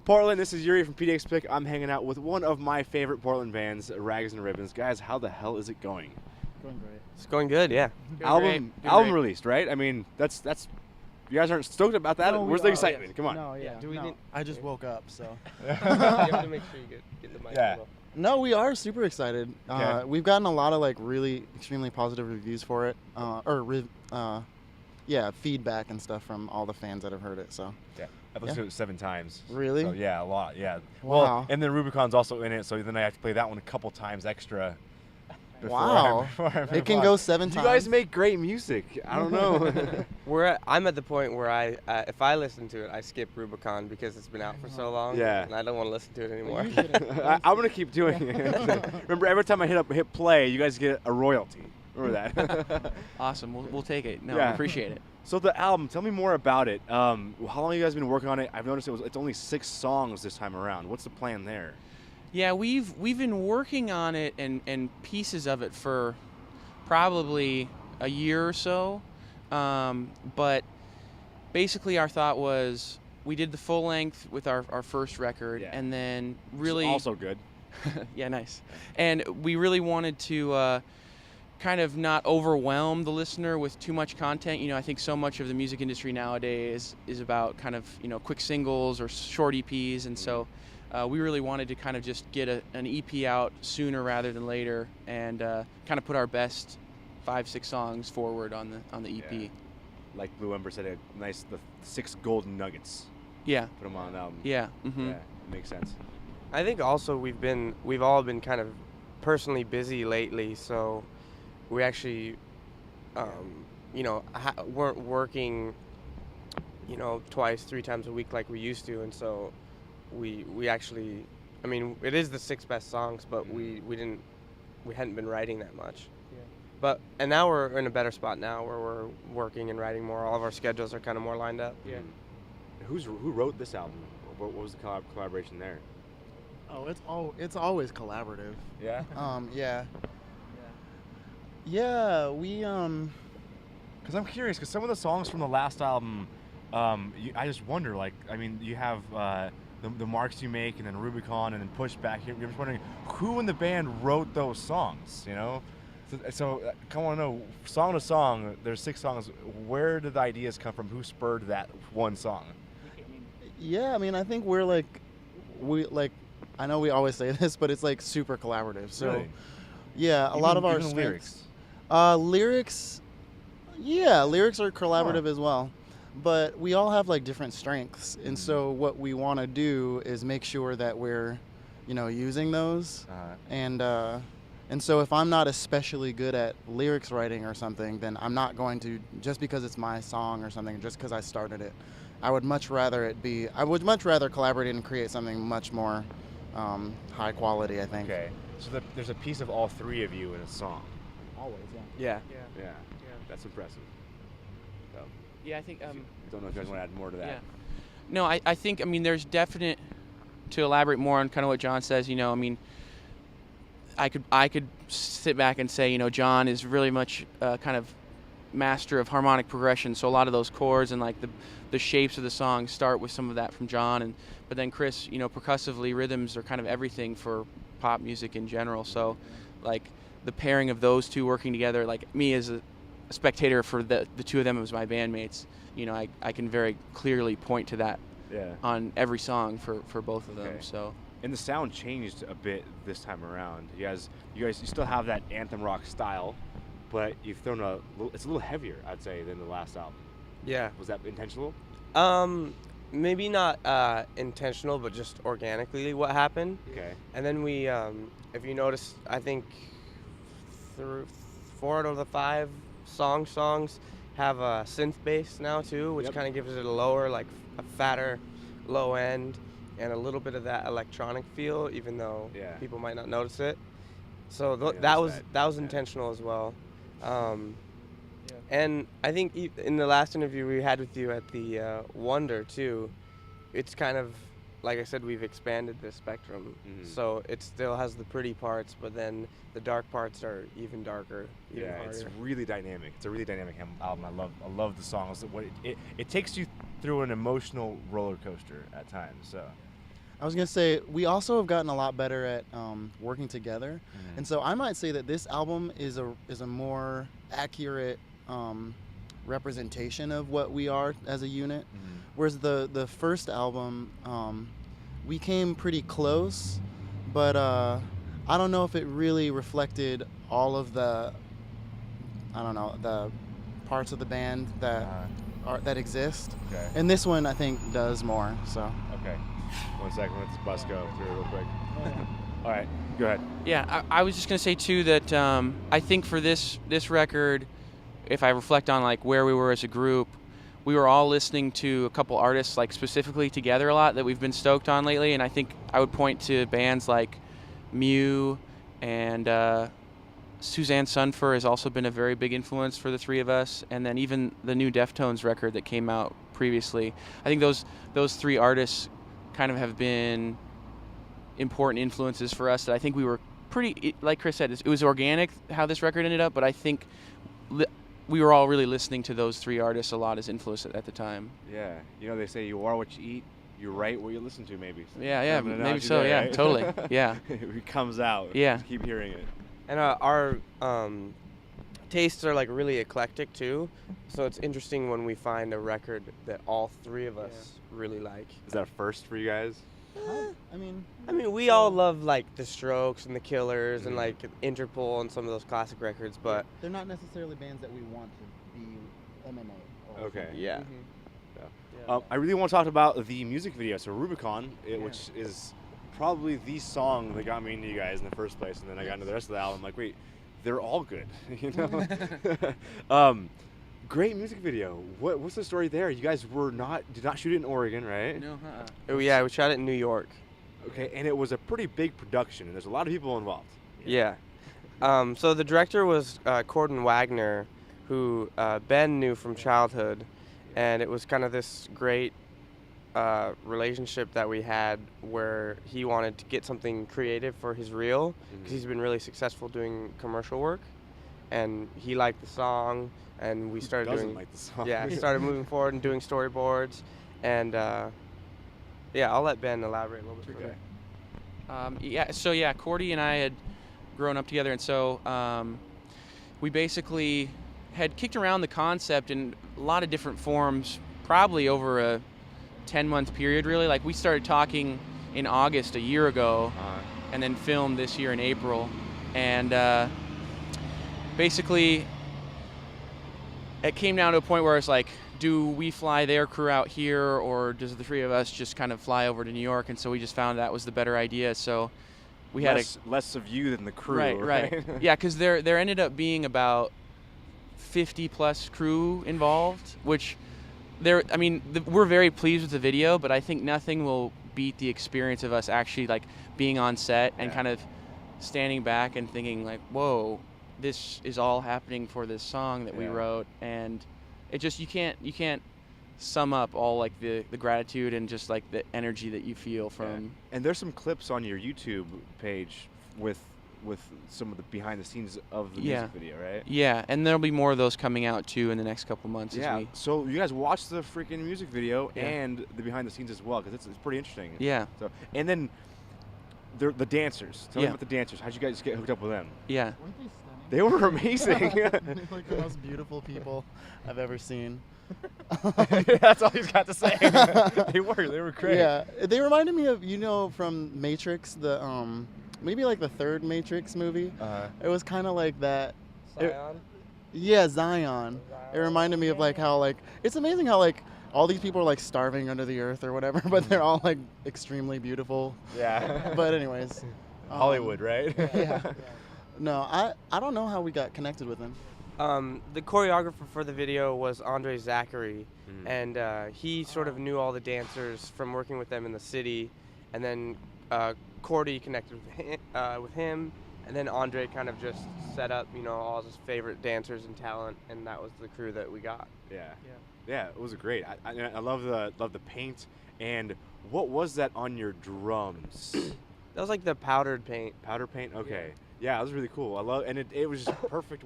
Portland, this is Yuri from PDX Pick. I'm hanging out with one of my favorite Portland bands, Rags and Ribbons. Guys, how the hell is it going? Going great. It's going good, yeah. Album released, right? I mean, that's you guys aren't stoked about that? No, Where's the excitement? yes. Come on. No, yeah. Do we no. need- I just woke up, so. You have to make sure you get the mic. Yeah. No, we are super excited. Okay. We've gotten a lot of like really extremely positive reviews for it, feedback and stuff from all the fans that have heard it. So. Yeah. I've listened to it 7 times. Really? So, yeah, a lot, yeah. Wow. Well, and then Rubicon's also in it, so then I have to play that one a couple times extra. Wow. It can go 7 You times. guys make great music. I don't know. I'm at the point where if I listen to it, I skip Rubicon because it's been out for so long. Yeah. And I don't want to listen to it anymore. I'm going to keep doing it. Remember, every time I hit play, you guys get a royalty. Remember that? Awesome. We'll take it. No, Yeah. we appreciate it. So the album, tell me more about it. How long have you guys been working on it? I've noticed it's only 6 songs this time around. What's the plan there? Yeah, we've been working on it and pieces of it for probably a year or so. But basically our thought was we did the full length with our first record, Yeah. and then really Also good. yeah, nice. And we really wanted to kind of not overwhelm the listener with too much content. You know, I think so much of the music industry nowadays is about kind of, quick singles or short EPs, and so we really wanted to kind of just get an EP out sooner rather than later, and kind of put our best 5-6 songs forward on the EP. Yeah. Like Blue Ember said, the 6 golden nuggets. Yeah. Put them on an album. Yeah. Mm-hmm. Yeah, makes sense. I think also we've all been kind of personally busy lately, so we actually, weren't working, 2-3 times a week like we used to, and so we actually, I mean, it is the 6 best songs, but we hadn't been writing that much. Yeah. And now we're in a better spot now where we're working and writing more. All of our schedules are kind of more lined up. Yeah. Who wrote this album? What was the collaboration there? Oh, it's always collaborative. Yeah. Yeah, we Because I'm curious, because some of the songs from the last album, I just wonder, you have the marks you make, and then Rubicon, and then Pushback. You're just wondering who in the band wrote those songs, So I want to know, song to song, there's 6 songs. Where did the ideas come from? Who spurred that one song? Yeah, I mean, I think we're I know we always say this, but it's like super collaborative. So, Really? yeah, a lot of our even lyrics. Lyrics are collaborative as well, but we all have like different strengths, and so what we want to do is make sure that we're, using those, and so if I'm not especially good at lyrics writing or something, then I'm not going to, just because it's my song or something, just because I started it. I would much rather collaborate and create something much more high quality, I think. Okay. So there's a piece of all 3 of you in a song. Always, Yeah. Yeah. That's impressive. So, Yeah, I think. don't know if you guys want to add more to that. Yeah. No, I think, there's definite, to elaborate more on kind of what John says, I could sit back and say, John is really much kind of master of harmonic progression, so a lot of those chords and like the shapes of the song start with some of that from John, but then Chris, percussively, rhythms are kind of everything for pop music in general, so like the pairing of those two working together, like me as a spectator for the 2 of them as my bandmates, I can very clearly point to that on every song for both of them. Okay. So. And the sound changed a bit this time around. You still have that anthem rock style, but you've thrown it's a little heavier, I'd say, than the last album. Yeah. Was that intentional? Maybe not intentional, but just organically what happened. Okay. And then we, if you notice, I think 4 out of the 5 songs have a synth bass now too, which kind of gives it a lower, like a fatter low end, and a little bit of that electronic feel, even though people might not notice it. So that was intentional as well. And I think in the last interview we had with you at the Wonder too, it's kind of, like I said, we've expanded the spectrum. Mm-hmm. So it still has the pretty parts, but then the dark parts are even darker, even harder. It's really dynamic. It's a really dynamic album. I love the songs. It takes you through an emotional roller coaster at times. So I was gonna say we also have gotten a lot better at working together, and so I might say that this album is a more accurate representation of what we are as a unit. Whereas the first album, we came pretty close, but I don't know if it really reflected all of the parts of the band that exist. Okay. And this one I think does more. So. Okay. 1 second, let this bus go through real quick. All right, go ahead. Yeah, I was just gonna say too that I think for this record, if I reflect on like where we were as a group, we were all listening to a couple artists like specifically together a lot that we've been stoked on lately, and I think I would point to bands like Mew and Suzanne Sunfur has also been a very big influence for the three of us, and then even the new Deftones record that came out previously. I think those three artists kind of have been important influences for us that I think we were pretty, like Chris said, it was organic how this record ended up, but I think we were all really listening to those three artists a lot as influence at the time. Yeah, you know they say you are what you eat, you write what you listen to, maybe. Yeah, Kind of an maybe analogy so. there, Yeah, right? totally. Yeah. It comes out. Yeah. Just keep hearing it. And our tastes are like really eclectic too, so it's interesting when we find a record that all three of us really like. Is that a first for you guys? I mean, We all love like the Strokes and the Killers and like Interpol and some of those classic records, but they're not necessarily bands that we want to be MMA. Or Okay. yeah. I really want to talk about the music video. So Rubicon, which is probably the song that got me into you guys in the first place, and then I got into the rest of the album. Like, wait, they're all good, you know. Great music video. What's the story there? You guys did not shoot it in Oregon, right? No. Oh yeah, we shot it in New York. Okay, and it was a pretty big production, and there's a lot of people involved. Yeah. So the director was Corden Wagner, who Ben knew from childhood, and it was kind of this great relationship that we had where he wanted to get something creative for his reel because he's been really successful doing commercial work, and he liked the song, and we started doing like the song. Yeah, started moving forward and doing storyboards, and I'll let Ben elaborate a little bit further. So Cordy and I had grown up together, and so we basically had kicked around the concept in a lot of different forms, probably over a 10-month period, really. Like, we started talking in August a year ago, and then filmed this year in April, and basically it came down to a point where it's like, do we fly their crew out here, or does the three of us just kind of fly over to New York? And so we just found that was the better idea. So we had less of you than the crew. Right. Yeah, because there ended up being about 50 plus crew involved, which we're very pleased with the video, but I think nothing will beat the experience of us actually like being on set and kind of standing back and thinking like, whoa, this is all happening for this song that we wrote. And it just, you can't sum up all like the gratitude and just like the energy that you feel from. And there's some clips on your YouTube page with some of the behind the scenes of the music video, right? Yeah, and there'll be more of those coming out too in the next couple months. Yeah. So you guys watch the freaking music video and the behind the scenes as well, because it's pretty interesting. Yeah. So, and then the dancers. Tell me about the dancers. How'd you guys get hooked up with them? Yeah. Weren't they stunning? They were amazing. They're like the most beautiful people I've ever seen. That's all he's got to say. They were great. Yeah, they reminded me of, from Matrix, the maybe like the third Matrix movie. It was kind of like that. Zion? Zion. It reminded me of like how like it's amazing how like all these people are like starving under the earth or whatever, but they're all like extremely beautiful. Yeah. But anyways, Hollywood, right? Yeah. No, I don't know how we got connected with them. The choreographer for the video was Andre Zachary, and he sort of knew all the dancers from working with them in the city, and then Cordy connected with him, and then Andre kind of just set up, all his favorite dancers and talent, and that was the crew that we got. Yeah, it was great. I love the paint. And what was that on your drums? That was like the powdered paint. Powder paint? Okay. Yeah, it was really cool. And it was just perfect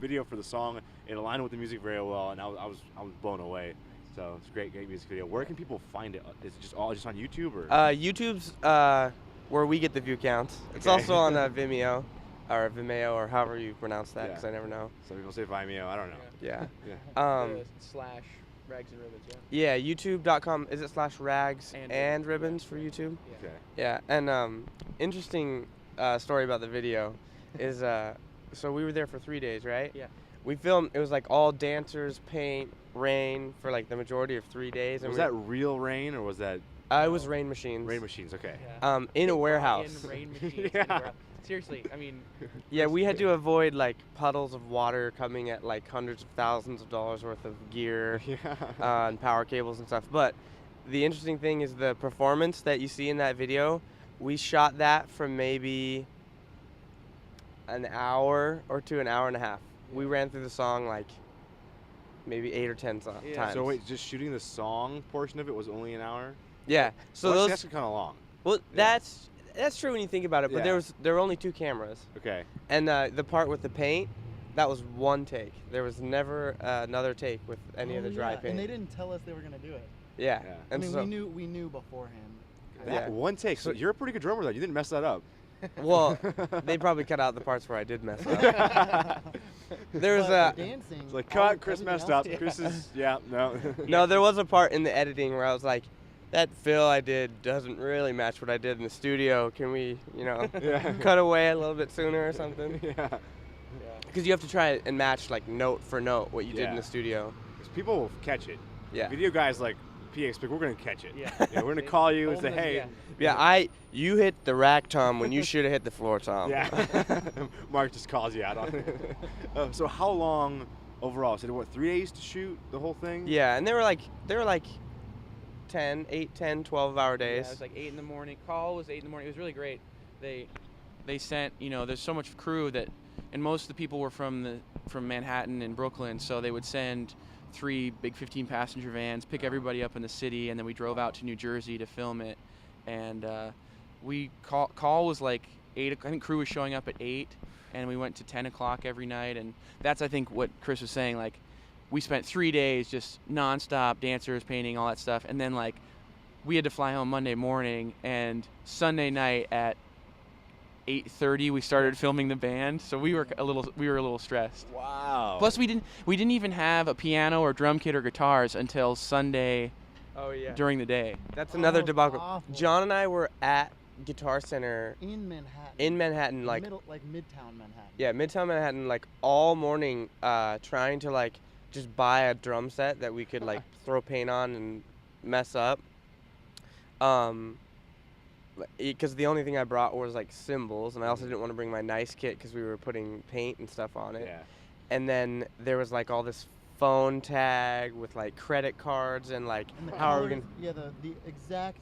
video for the song. It aligned with the music very well, and I was blown away. So it's a great music video. Where can people find it? Is it just all on YouTube or? YouTube's where we get the view counts. It's Okay. also on Vimeo, or however you pronounce that, because Yeah. I never know. Some people say Vimeo. I don't know. Yeah. Yeah. Slash rags and ribbons. Yeah. YouTube.com. Is it /rags And and ribbons. ribbons for YouTube? Okay. Yeah. And interesting story about the video is so we were there for 3 days, right? Yeah. We filmed. It was like all dancers, paint, rain for like the majority of 3 days. And Was that real rain or was that It was rain machines. rain machines? Okay. In a warehouse. In rain machines. Yeah. Seriously, I mean. Yeah, we had to avoid like puddles of water coming at like hundreds of thousands of dollars worth of gear Yeah. and power cables and stuff. But the interesting thing is the performance that you see in that video. We shot that from maybe an hour or to an hour and a half. We ran through the song like maybe 8 or 10 times. So wait, just shooting the song portion of it was only an hour? Yeah. So Well, actually, those. that's kind of long. Well, yeah. that's true when you think about it. But Yeah. there were only 2 cameras. Okay. And the part with the paint, that was 1 take. There was never another take with any of the dry paint. And they didn't tell us they were gonna do it. Yeah. Yeah. I And mean, so, we knew beforehand. That Yeah. one take. So you're a pretty good drummer though. You didn't mess that up. well, they probably cut out the parts where I did mess up. There was But a the dancing. It's like all- cut. Chris everything messed else- up. Chris is no. no. There was a part in the editing where I was like, that fill I did doesn't really match what I did in the studio. Can we, Yeah. cut away a little bit sooner or something? Yeah. Because you have to try and match like note for note what you did in Yeah. the studio. 'Cause people will catch it. Yeah. Video guys like PX, we're gonna catch it. Yeah. We're gonna call you and say, Told them, hey. Yeah. You hit the rack tom when you should have hit the floor tom. Yeah. Mark just calls you out on it. So how long overall? So what, 3 days to shoot the whole thing? Yeah, and they were like 8, 10, 12-hour days. Yeah, it was like 8 in the morning. Call was 8 in the morning. It was really great. They sent, there's so much crew that, and most of the people were from Manhattan and Brooklyn, so they would send 3 big 15-passenger vans, pick everybody up in the city, and then we drove out to New Jersey to film it. And call was like 8. I think crew was showing up at 8, and we went to 10 o'clock every night. And that's, I think, what Chris was saying. Like, we spent 3 days just nonstop, dancers, painting, all that stuff, and then like we had to fly home Monday morning, and Sunday night at 8:30 we started filming the band, so we were a little stressed. Wow. Plus we didn't even have a piano or drum kit or guitars until Sunday Oh yeah. during the day. That's another Oh, debacle. awful. John and I were at Guitar Center in Manhattan. in Manhattan, like Midtown Manhattan. yeah, Midtown Manhattan, like all morning, trying to like just buy a drum set that we could like throw paint on and mess up. Because the only thing I brought was like cymbals, and I also didn't want to bring my nice kit because we were putting paint and stuff on it. Yeah. And then there was like all this phone tag with like credit cards and like And the how are we colors, gonna? yeah, the exact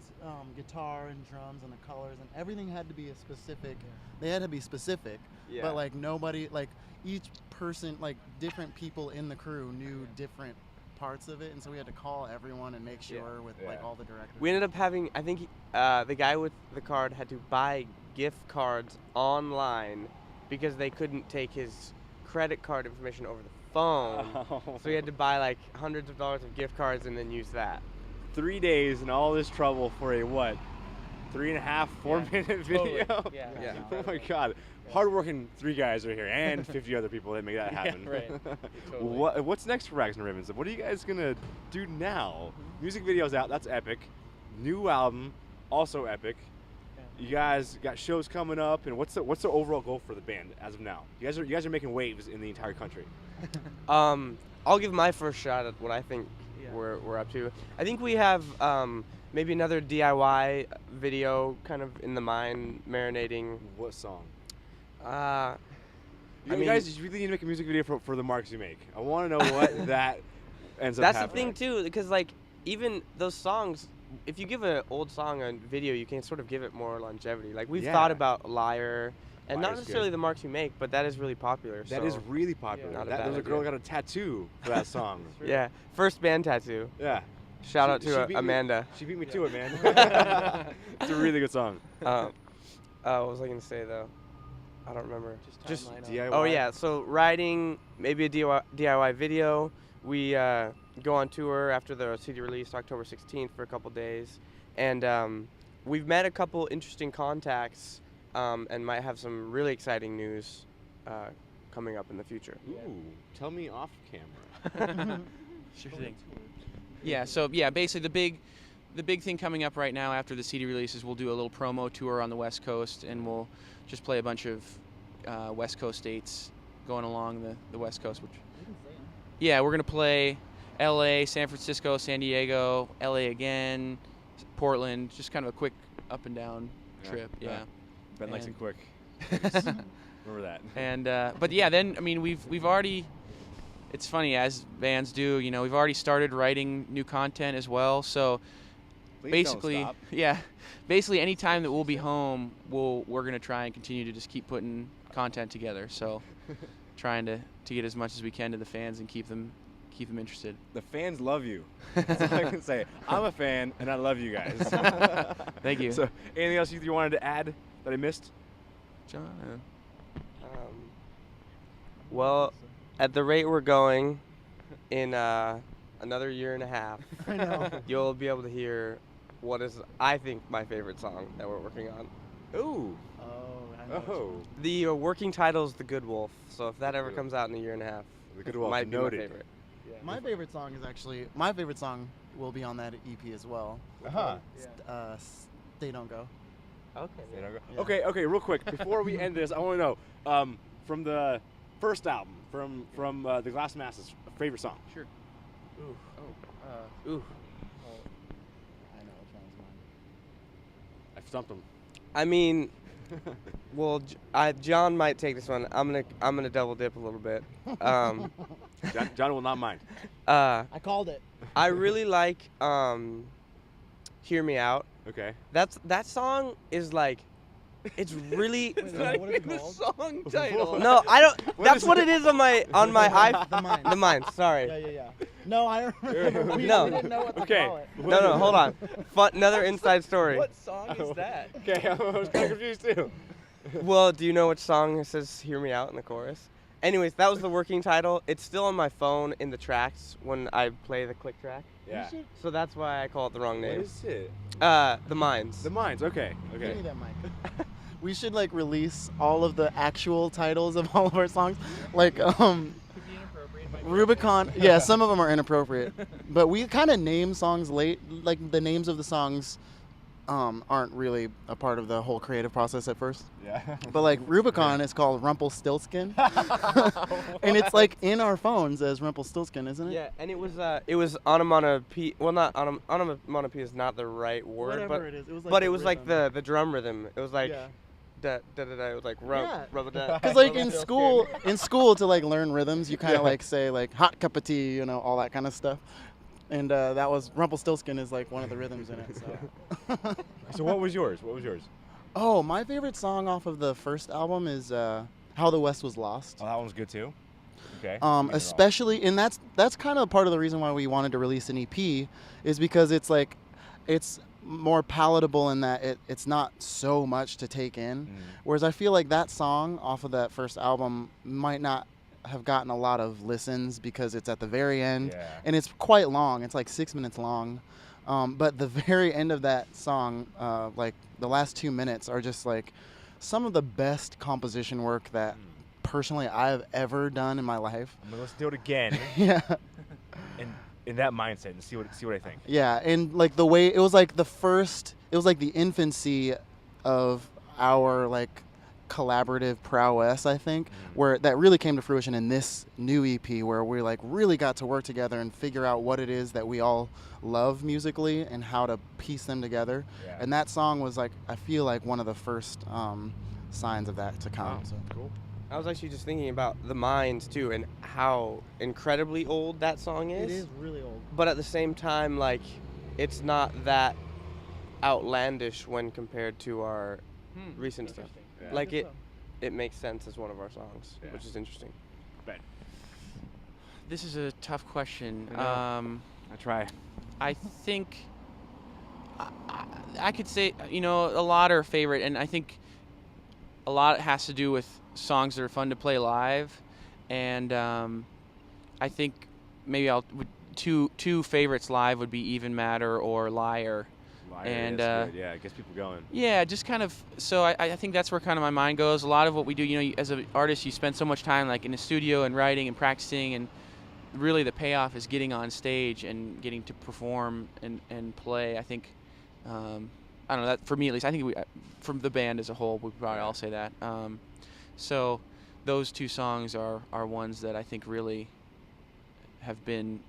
guitar and drums and the colors and everything had to be a specific. They had to be specific. Yeah. But like nobody, like each person, like different people in the crew knew different parts of it, and so we had to call everyone and make sure with like Yeah. all the directors. We ended up having, I think the guy with the card had to buy gift cards online because they couldn't take his credit card information over the phone. So he had to buy like hundreds of dollars of gift cards and then use that. 3 days and all this trouble for a what? 3.5, 4-minute video? Totally. Yeah. Yeah. Oh my God. Hardworking 3 guys right here and 50 other people that make that happen. right. Totally. What's next for Rags and Ribbons? What are you guys gonna do now? Music video's out, that's epic. New album, also epic. You guys got shows coming up, and what's the overall goal for the band as of now? You guys are making waves in the entire country. I'll give my first shot at what I think Yeah. we're up to. I think we have maybe another DIY video kind of in the mind, marinating. What song? I You mean- guys really need to make a music video for the marks you make. I want to know what that ends up That's the happening. thing too, because like even those songs, if you give an old song a video, you can sort of give it more longevity. Like we've Yeah. thought about Liar, and not Liar's necessarily good. the marks you make, but that is really popular. That so. is really popular. Not a There bad was a girl idea. that got a tattoo for that song. Yeah, first band tattoo. Yeah. Shout She- out she to beat me- Amanda. She beat me to it, man. It's a really good song. What was I gonna say though? I don't remember. Just Just timeline on- DIY. Oh yeah, so writing, maybe a DIY video. we go on tour after the CD release October 16th for a couple days, and we've met a couple interesting contacts and might have some really exciting news coming up in the future. Ooh, tell me off camera. Sure thing. Yeah, so yeah, basically the big thing coming up right now after the CD release is we'll do a little promo tour on the West Coast, and we'll just play a bunch of West Coast dates going along the West Coast. Which, yeah, we're gonna play L.A., San Francisco, San Diego, L.A. again, Portland. Just kind of a quick up and down trip. Yeah. Ben likes it quick. Remember that. And but yeah, then I mean we've already. It's funny, as bands do, you know, we've already started writing new content as well. So Please basically, don't stop. yeah, basically any time that we'll be home, we're gonna try and continue to just keep putting content together. So trying to get as much as we can to the fans and keep them interested. The fans love you. That's all I can say. I'm a fan, and I love you guys. Thank you. So, anything else you wanted to add that I missed? John. Well, at the rate we're going, in another year and a half, I know. you'll be able to hear what is, I think, my favorite song that we're working on. Ooh. Oh, I know. Oh. The working title is The Good Wolf, so if that ever comes out in a year and a half, The Good Wolf, might be noted. my favorite. My favorite song is actually will be on that EP as well. Uh-huh. Stay Don't Go. Okay. Yeah. Okay, real quick, before we end this, I want to know, from the first album, from the Glass Masses, favorite song? Sure. Ooh. Ooh. Ooh. I know which one's mine. I stumped him. I mean, well, John might take this one. I'm gonna double dip a little bit. John will not mind. I called it. I really like "Hear Me Out." Okay. That song is like, it's really. Wait, what is it The called? song title. No, I don't. What That's is what it? it is on my iPhone. The Mind. The Mind. Sorry. Yeah. No, I remember. We No. didn't know what to Okay. call it. No, hold on. another inside story. What song is that? Okay, I was kind of confused too. Well, do you know which song says "Hear Me Out" in the chorus? Anyways, that was the working title. It's still on my phone in the tracks when I play the click track. Yeah. So that's why I call it the wrong What name. is it? The Minds. The Minds. Okay. Give Okay. me that mic. We should like release all of the actual titles of all of our songs, like Rubicon. Yeah, some of them are inappropriate, but we kind of name songs late. Like the names of the songs aren't really a part of the whole creative process at first. Yeah. But like Rubicon is called Rumpelstiltskin, and it's like in our phones as Rumpelstiltskin, isn't it? Yeah, and it was onomatopoeia. Well, not onomatopoeia is not the right word, Whatever it is. It was like but the it was like rhythm. the drum rhythm. It was like Yeah. da da da da. It was like rub Yeah. rub da. Because like in school to like learn rhythms, you kind of like say like hot cup of tea, you know, all that kind of stuff. And that was Rumpelstiltskin is like one of the rhythms in it. So. So what was yours? Oh, my favorite song off of the first album is "How the West Was Lost." Oh, that one's good too. Okay. Especially, and that's kind of part of the reason why we wanted to release an EP, is because it's like, it's more palatable in that it's not so much to take in. Whereas I feel like that song off of that first album might not have gotten a lot of listens because it's at the very end, Yeah. and it's quite long. It's like 6 minutes long. But the very end of that song, like the last 2 minutes, are just like some of the best composition work that personally I've ever done in my life. I'm gonna let's do it again. Yeah. In that mindset and see what I think. Yeah, and like the way it was like the infancy of our like collaborative prowess, I think, where that really came to fruition in this new EP, where we like really got to work together and figure out what it is that we all love musically and how to piece them together. Yeah. And that song was like, I feel like one of the first signs of that to come. Wow. So. Cool. I was actually just thinking about the Minds too, and how incredibly old that song is. It is really old. But at the same time, like, it's not that outlandish when compared to our recent stuff. Yeah. Like it makes sense as one of our songs, Yeah. which is interesting. Ben. This is a tough question. I know. I try. I think I could say, you know, a lot are favorite, and I think a lot has to do with songs that are fun to play live, and I think maybe two favorites live would be Even Matter or Liar. And good. Yeah, it gets people going. Yeah, just kind of. So I think that's where kind of my mind goes. A lot of what we do, as an artist, you spend so much time like in the studio and writing and practicing, and really the payoff is getting on stage and getting to perform and play. I think, I don't know, that for me at least. I think from the band as a whole, we probably all say that. So those two songs are ones that I think really have been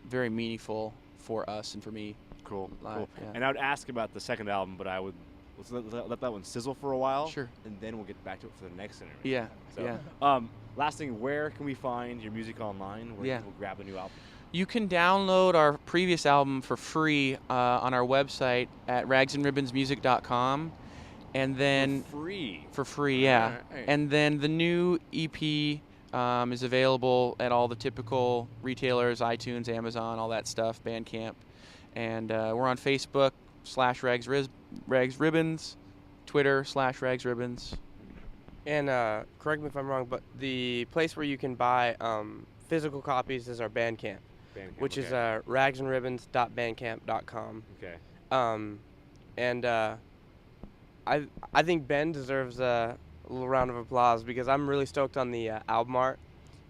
very meaningful for us and for me. Cool. Live, yeah. And I would ask about the second album, but let's let that one sizzle for a while. Sure. And then we'll get back to it for the next interview. Yeah. So, yeah. Last thing, where can we find your music online? Where can people grab the new album? You can download our previous album for free on our website at ragsandribbonsmusic.com. And then for free, yeah. Right. And then the new EP is available at all the typical retailers, iTunes, Amazon, all that stuff, Bandcamp. And we're on Facebook /RagsRibbons, Twitter /RagsRibbons. And correct me if I'm wrong, but the place where you can buy physical copies is our Bandcamp, which is ragsandribbons.bandcamp.com. Okay. And I think Ben deserves a little round of applause because I'm really stoked on the album art.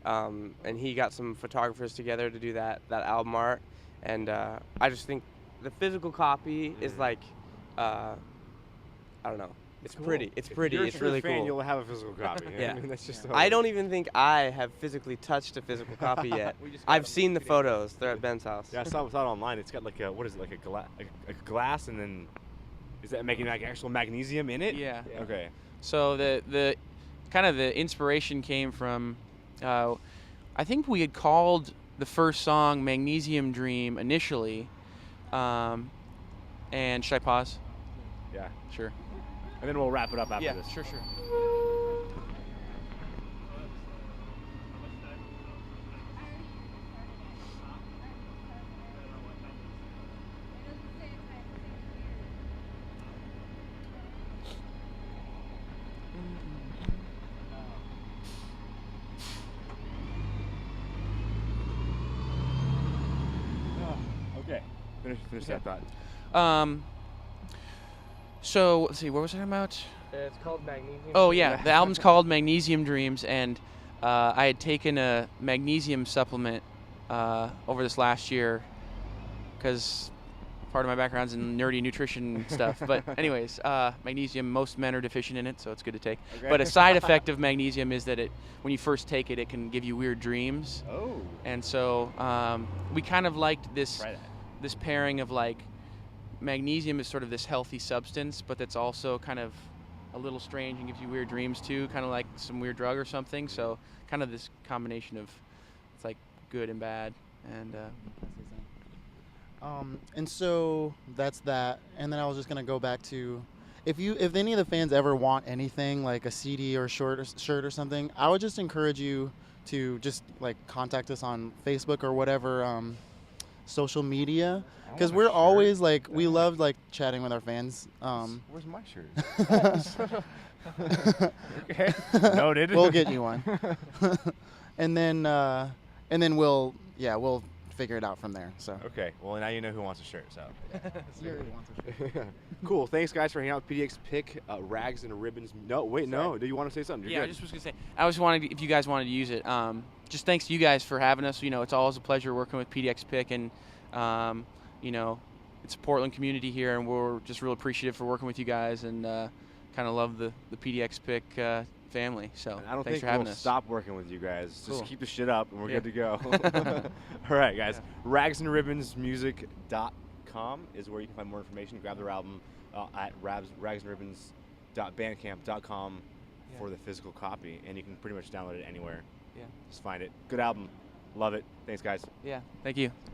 And he got some photographers together to do that album art. And I just think the physical copy is like, I don't know. It's cool. pretty. It's pretty. If you're it's a really fan, cool. You'll have a physical copy. Yeah. I mean, that's just. I don't even think I have physically touched a physical copy yet. I've seen the photos. They're at Ben's house. Yeah, I saw it online. It's got like a like a glass, and then is that making like actual magnesium in it? Yeah. Okay. So the kind of the inspiration came from, I think we had called the first song Magnesium Dream initially. And should I pause? Yeah. Sure. And then we'll wrap it up after this. Sure. Okay. Finish that thought. So let's see, what was I talking about? It's called Magnesium. Oh yeah, the album's called Magnesium Dreams, and I had taken a magnesium supplement over this last year because part of my background's in nerdy nutrition stuff. But anyways, magnesium, most men are deficient in it, so it's good to take. Okay. But a side effect of magnesium is that when you first take it, it can give you weird dreams. Oh. And so we kind of liked this pairing of like magnesium is sort of this healthy substance, but that's also kind of a little strange and gives you weird dreams too, kind of like some weird drug or something. So kind of this combination of it's like good and bad. And and so that's that. And then I was just gonna go back to, if any of the fans ever want anything like a CD or shirt or something, I would just encourage you to just like contact us on Facebook or whatever social media, because we're always like, we love like chatting with our fans. Where's my shirt? Okay. Noted. We'll get you one. and then we'll figure it out from there. So. Okay. Well, now you know who wants a shirt. So. You already want a shirt. Cool. Thanks, guys, for hanging out with PDX Pick, Rags and Ribbons. No, wait, no. Do you want to say something? You're I good. just was gonna say, I was wanted if you guys wanted to use it. Just thanks to you guys for having us. It's always a pleasure working with PDX Pick, and it's a Portland community here, and we're just real appreciative for working with you guys, and kind of love the PDX Pick family. So And I don't thanks think for having we'll us. stop working with you guys. Cool. Just keep the shit up, and we're Yeah. good to go. All right, guys. Ragsandribbonsmusic.com is where you can find more information. Grab their album at ragsandribbons.bandcamp.com for the physical copy, and you can pretty much download it anywhere. Yeah. Just find it. Good album. Love it. Thanks, guys. Yeah. Thank you.